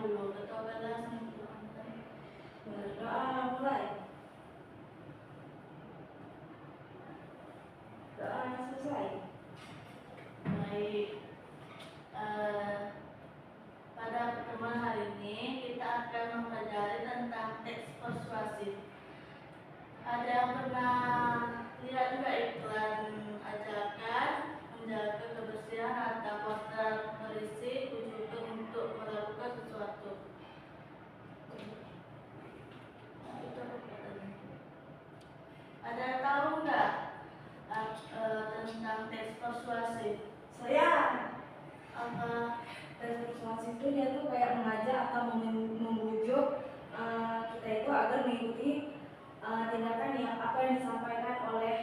dulu. Ketua kelas Berdoa mulai. Doa selesai. Baik. Pada pertemuan hari ini kita akan mempelajari tentang teks persuasif. Ada yang pernah lihat juga iklan ajakan menjaga kebersihan atau poster berisi ujukan untuk melakukan sesuatu? Ada yang tahu nggak tentang teks persuasif? Saya. Apa? Teks persuasif itu dia tuh kayak mengajak atau membujuk kita itu agar mengikuti tindakan yang apa yang disampaikan oleh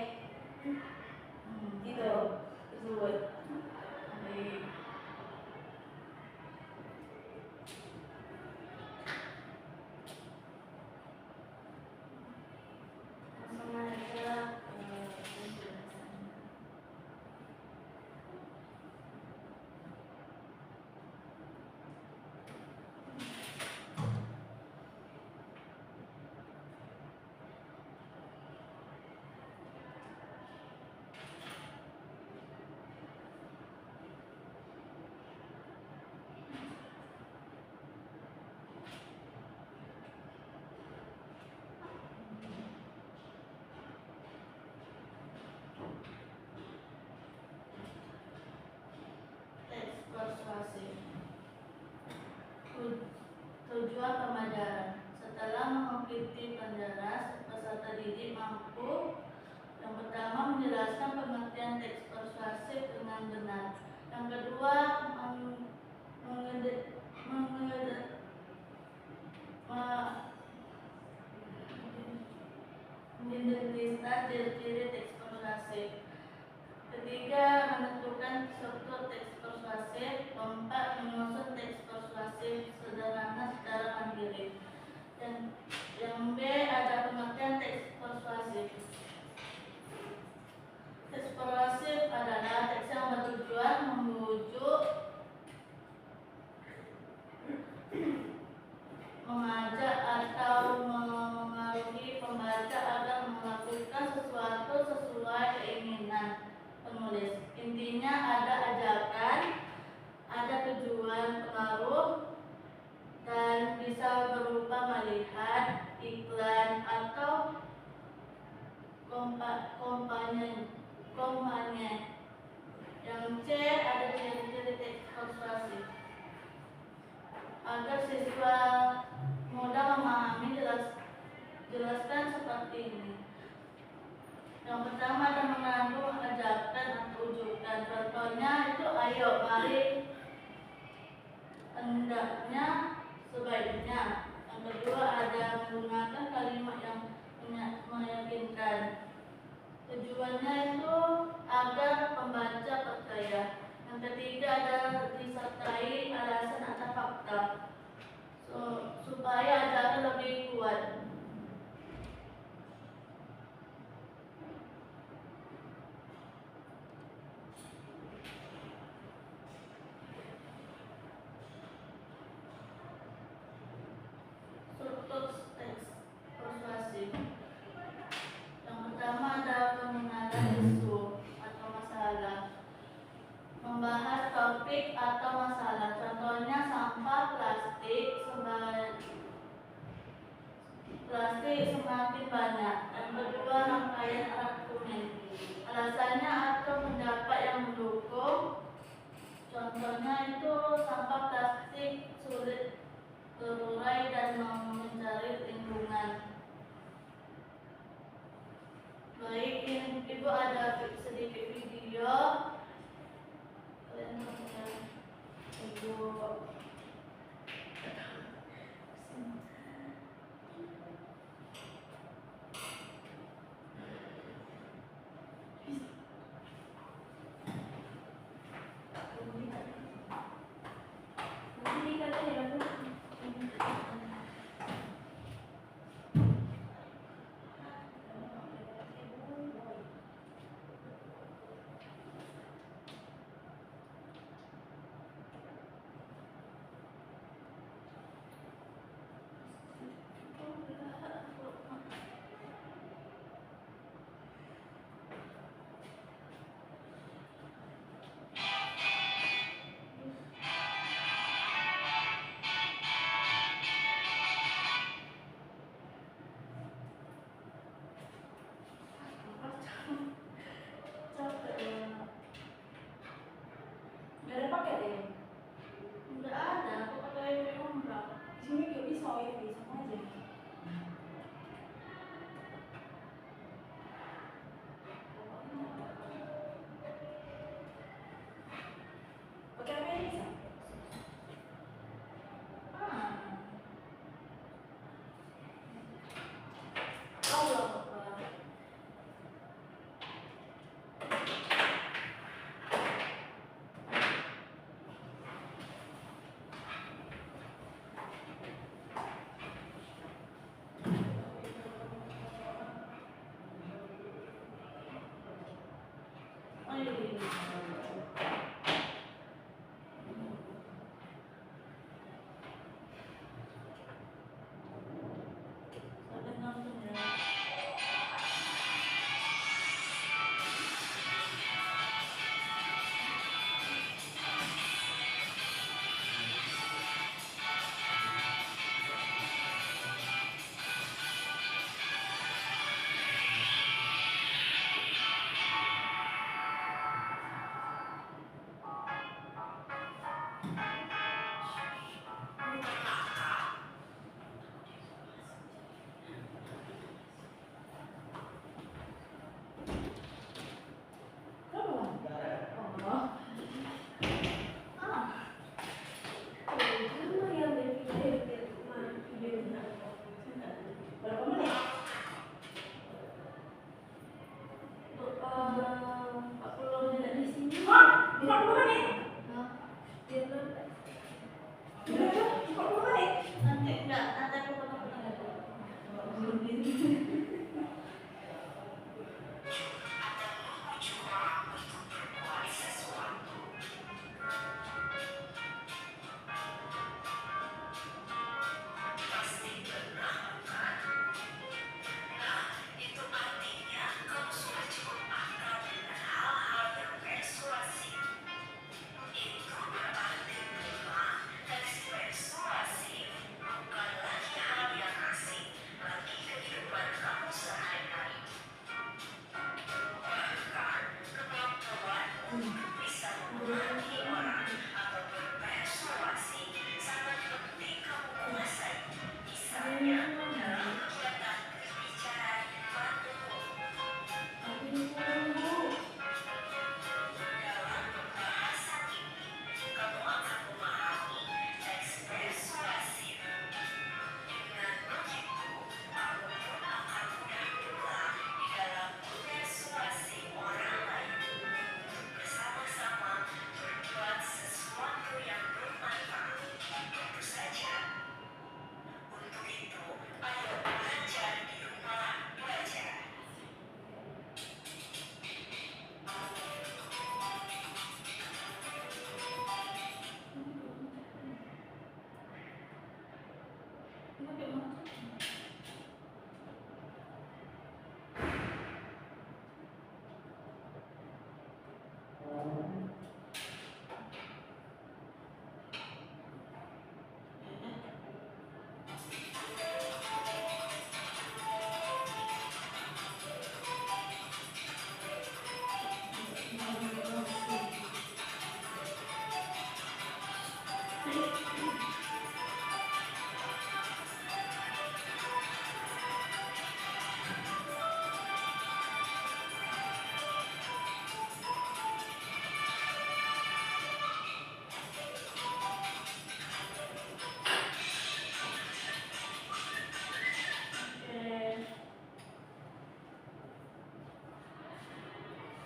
itu tersebut. Baik. Langsung aja penjelasannya. Teks persuasif. Tujuan pembelajaran. Setelah mengikuti pelajaran, peserta didik mampu yang pertama menjelaskan pengertian teks persuasif dengan benar. Yang kedua, mengidentifikasi ciri-ciri teks persuasif. Ketiga, menentukan struktur teks persuasif. Keempat, menyusun teks persuasif sederhana secara mandiri. Dan yang B, ada pengertian teks persuasif. Teks persuasif adalah teks yang bertujuan membujuk, mengajak atau mengaruhi pembaca agar melakukan sesuatu sesuai keinginan penulis. Intinya ada ajakan, ada tujuan pengaruh, dan bisa berupa melihat iklan atau kampanye. Yang C, ada ciri-ciri teks persuasif. Agar siswa mudah memahami, jelaskan seperti ini. Yang pertama ada mengandung ajakan atau ujukan. Contohnya itu ayo, mari, hendaknya, sebaiknya. Yang kedua ada menggunakan kalimat yang meyakinkan. Tujuannya itu agar pembaca percaya. Yang ketiga ada disertai alasan atau fakta supaya ajakan lebih kuat. Struktur teks persuasif. Yang pertama ada pengenalan isu atau masalah. Membahas topik atau masalah. Contohnya sampah plastik semakin banyak. Yang kedua rangkaian argumen. Alasannya atau pendapat yang mendukung. Contohnya itu sampah plastik sulit terurai dan mencari lingkungan. Baik, ini Ibu ada sedikit video. Kalian bisa Ibu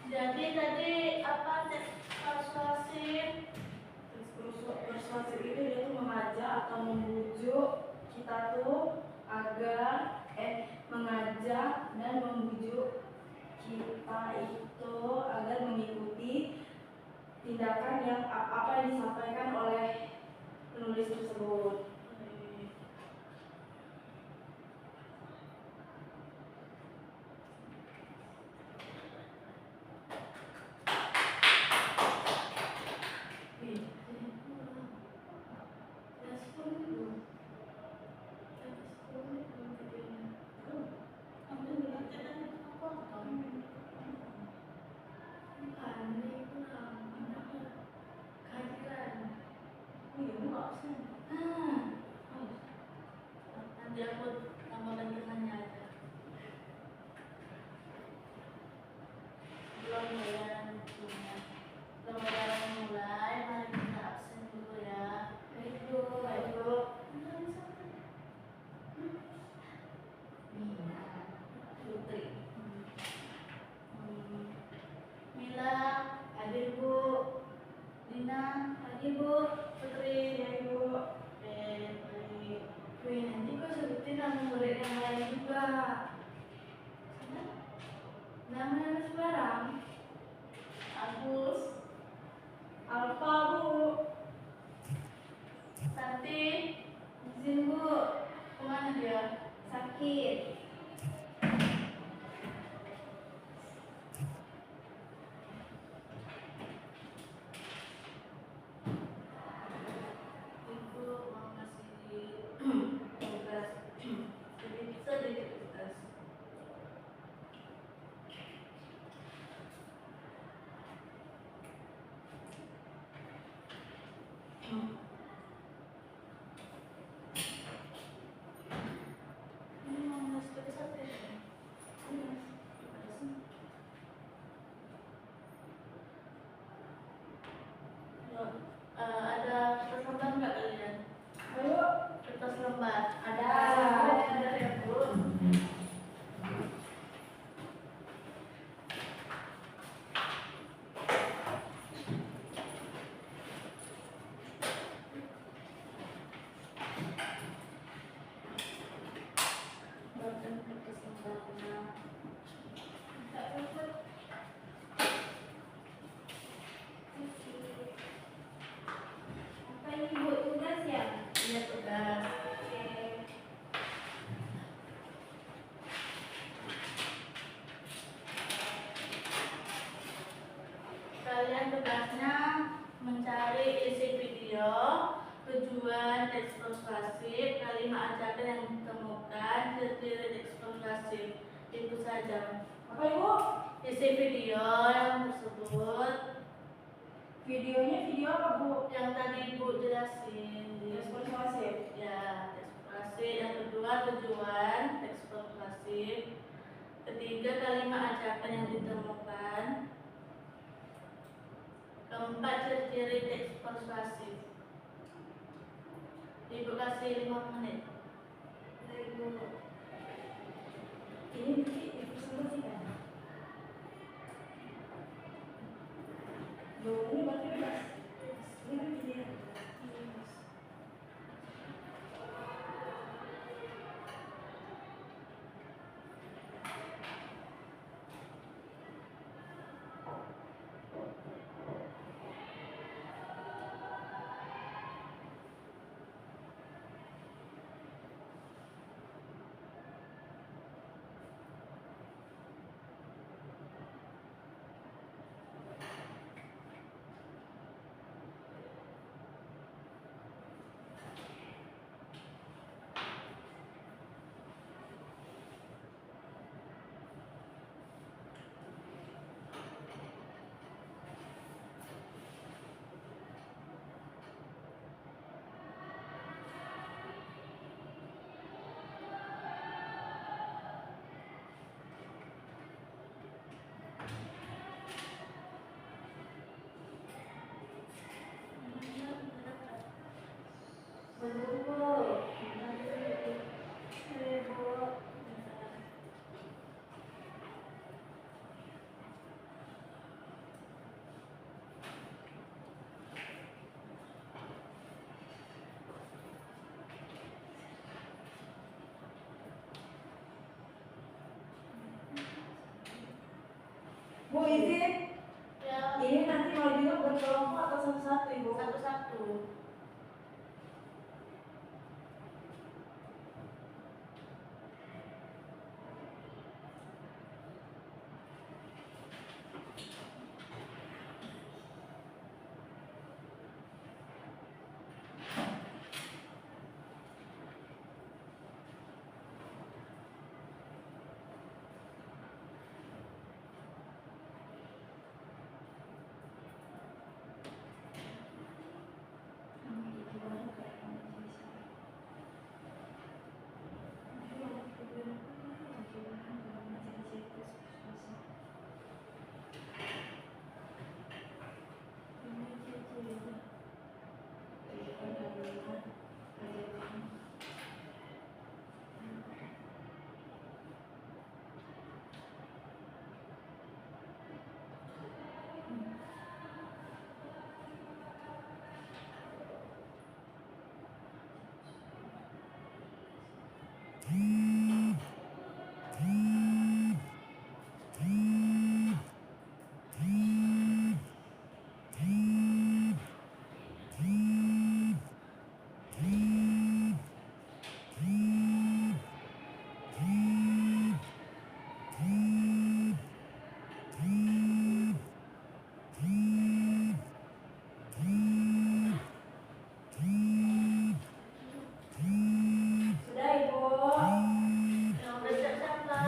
Jadi tadi apa teks persuasif? Persuasif itu dia tuh mengajak atau membujuk kita tuh agar mengajak dan membujuk kita itu agar mengikuti tindakan yang apa yang disampaikan oleh penulis tersebut. Nanti aku tambahkan tengahnya aja. Belum ya, belum ada mulai. Mari kita absen dulu ya. Baik Bu, baik Bu. Putri. Mila, hadir Bu. Dina, hadir Bu. Putri, Ya Ibu. baik. Wih, nanti kau sebutin nama murid yang lain juga. Namanya sembarang. Agus, Alfa Bu. Santi, izin Bu. Kemana dia? Sakit. Ibu mau ngasih tugas sedikit tugas. Ini mau ngasih tugas apa ya? Ada kertas lembar nggak kalian? Ayo. Kertas lembar Ada. Ada ya Bu. Buatkan kertas lembarnya. Apa ini Bu, tugas ya? Iya tugas. Oke. Kalian tugasnya mencari isi video, tujuan teks persuasif, kalimat ajakan yang ditemukan, ciri-ciri teks persuasif. Itu saja. Apa Ibu? Isi video yang tersebut Videonya video apa Bu? yang tadi Ibu jelasin di Teks persuasif. ya teks persuasif. Yang kedua tujuan teks persuasif. Ketiga kalimat ajakan yang ditemukan. Keempat ciri-ciri teks persuasif. Ibu kasih 5 menit. Baik Bu. Ini nanti dipresentasikan. Bu, ini berarti bebas. Ini kan video. izin. Ya, Ini nanti mau juga berkelompok atau satu-satu Ibu? satu-satu. Sudah Ibu. Ya, udah siap-siap Kak.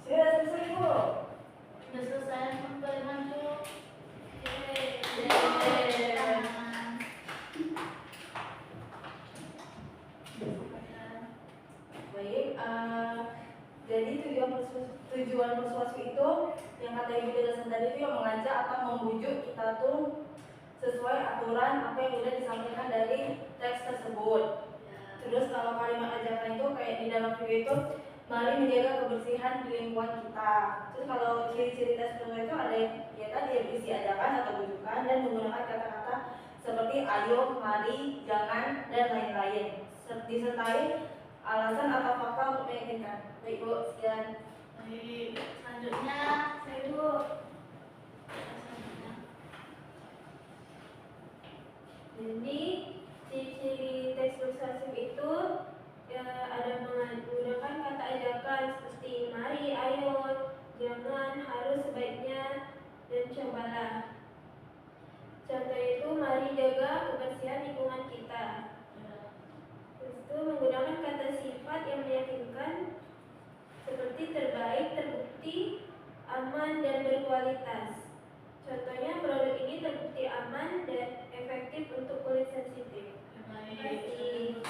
Sudah selesai Ibu. Udah selesai, kembali maju. Yeay. Tangan. Baik, jadi tujuan persuasi itu yang kata Ibu jelasan tadi itu yang mengajak atau membujuk kita tuh sesuai aturan apa yang sudah disampaikan dari teks tersebut. Terus kalau kalimat ajakan itu kayak di dalam video itu, mari menjaga kebersihan di lingkungan kita. Terus kalau ciri-ciri tes penuh itu ada ya tadi berisi ajakan atau bujukan dan menggunakan kata-kata seperti ayo, mari, jangan, dan lain-lain. Disertai alasan atau fakta untuk meyakinkan. Baik Bu, sekian. Baik, selanjutnya Saya Bu. Jadi ciri-ciri teks persuasif itu ya, ada menggunakan kata ajakan seperti mari, ayo, jangan, harus, sebaiknya, dan cobalah. Contoh itu mari jaga kebersihan lingkungan kita. Terus itu menggunakan kata sifat yang meyakinkan seperti terbaik, terbukti, aman, dan berkualitas. Contohnya produk ini terbukti aman dan efektif untuk kulit sensitif. baik.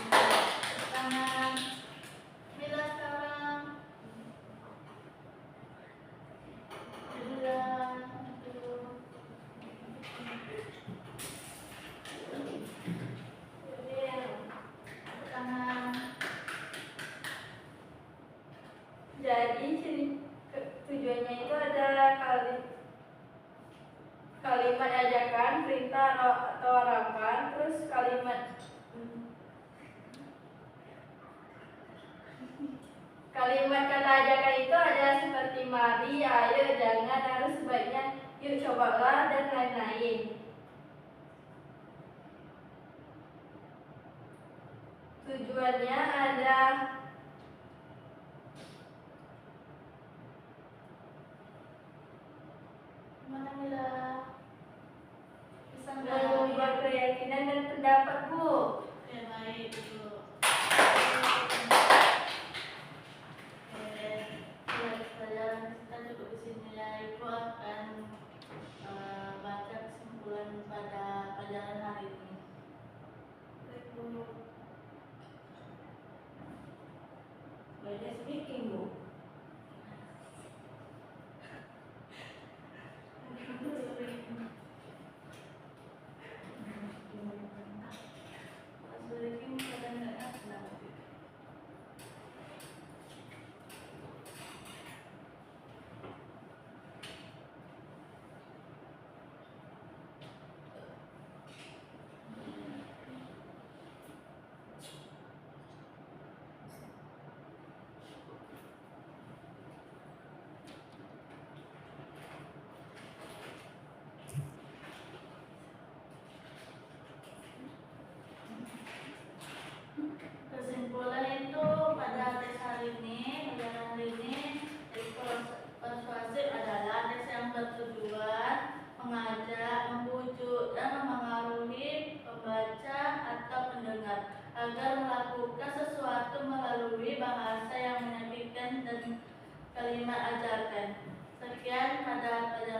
Tangan. Mila sekarang. Mila. Tangan. Jadi tujuannya itu ada kalimat ajakan, perintah atau harapan, terus kalimat kata ajakan itu ada seperti mari, ayo, jangan, harus, sebaiknya, yuk, cobalah, dan lain-lain. Tujuannya ada Mana Mila? Bisa nggak? membuat keyakinan dan pendapat, Bu. Oke, baik Bu. Oke, pelajaran kita cukup di sini ya. Ibu akan baca kesimpulan pada pelajaran hari ini. Banyak speaking Bu. Sulaiman ajarkan. Sekian pada pelajaran